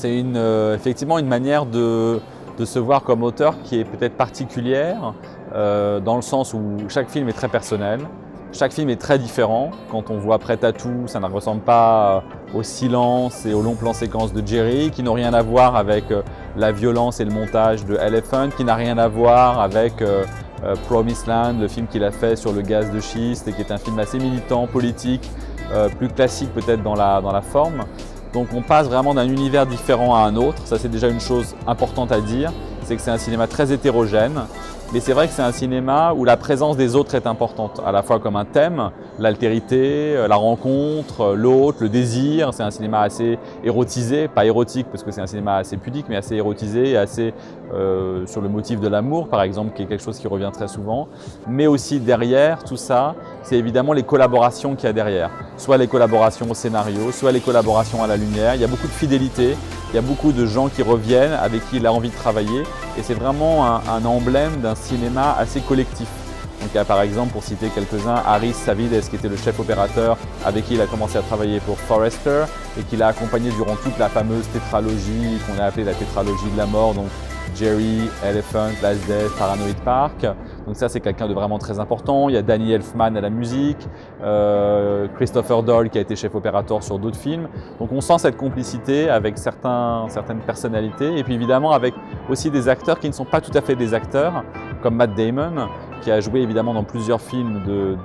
c'est effectivement une manière de se voir comme auteur qui est peut-être particulière, dans le sens où chaque film est très personnel, chaque film est très différent. Quand on voit Prêt à tout, ça ne ressemble pas au silence et aux longs plans séquences de Jerry, qui n'ont rien à voir avec la violence et le montage de Elephant, qui n'a rien à voir avec Promised Land, le film qu'il a fait sur le gaz de schiste et qui est un film assez militant, politique, plus classique peut-être dans la forme. Donc on passe vraiment d'un univers différent à un autre, ça c'est déjà une chose importante à dire, c'est que c'est un cinéma très hétérogène, mais c'est vrai que c'est un cinéma où la présence des autres est importante, à la fois comme un thème, l'altérité, la rencontre, l'autre, le désir. C'est un cinéma assez érotisé, pas érotique parce que c'est un cinéma assez pudique, mais assez érotisé, assez sur le motif de l'amour par exemple, qui est quelque chose qui revient très souvent. Mais aussi derrière tout ça, c'est évidemment les collaborations qu'il y a derrière. Soit les collaborations au scénario, soit les collaborations à la lumière. Il y a beaucoup de fidélité, il y a beaucoup de gens qui reviennent, avec qui il a envie de travailler. Et c'est vraiment un emblème d'un cinéma assez collectif. Donc il y a par exemple, pour citer quelques-uns, Haris Savides qui était le chef opérateur avec qui il a commencé à travailler pour Forrester et qui l'a accompagné durant toute la fameuse tétralogie qu'on a appelée la tétralogie de la mort, donc Jerry, Elephant, Last Days, Paranoid Park. Donc ça c'est quelqu'un de vraiment très important. Il y a Danny Elfman à la musique, Christopher Doyle qui a été chef opérateur sur d'autres films. Donc on sent cette complicité avec certaines personnalités et puis évidemment avec aussi des acteurs qui ne sont pas tout à fait des acteurs, comme Matt Damon, qui a joué évidemment dans plusieurs films de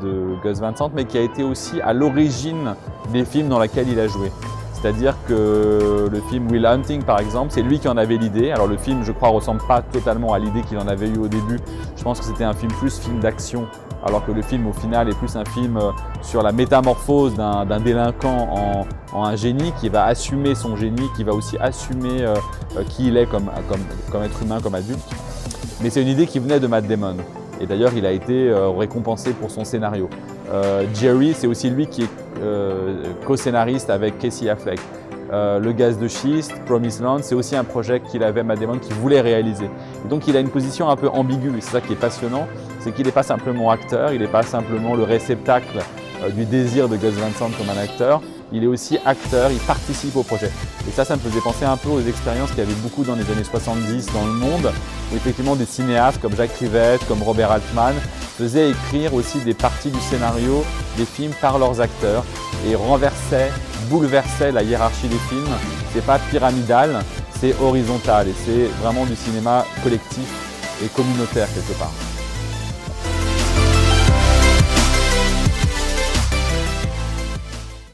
Gus Van Sant, mais qui a été aussi à l'origine des films dans lesquels il a joué. C'est-à-dire que le film Will Hunting, par exemple, c'est lui qui en avait l'idée. Alors le film, je crois, ne ressemble pas totalement à l'idée qu'il en avait eue au début. Je pense que c'était un film plus film d'action, alors que le film, au final, est plus un film sur la métamorphose d'un délinquant en un génie qui va assumer son génie, qui va aussi assumer qui il est comme être humain, comme adulte. Mais c'est une idée qui venait de Matt Damon. Et d'ailleurs, il a été récompensé pour son scénario. Jerry, c'est aussi lui qui est co-scénariste avec Casey Affleck. Le gaz de schiste, Promised Land, c'est aussi un projet qu'il avait, Matt Damon, qu'il voulait réaliser. Et donc il a une position un peu ambiguë, et c'est ça qui est passionnant, c'est qu'il n'est pas simplement acteur, il n'est pas simplement le réceptacle du désir de Gus Van Sant comme un acteur, il est aussi acteur, il participe au projet. Et ça me faisait penser un peu aux expériences qu'il y avait beaucoup dans les années 70 dans le monde, où effectivement des cinéastes comme Jacques Rivette, comme Robert Altman, faisaient écrire aussi des parties du scénario des films par leurs acteurs et renversaient, bouleversaient la hiérarchie des films. C'est pas pyramidal, c'est horizontal et c'est vraiment du cinéma collectif et communautaire quelque part.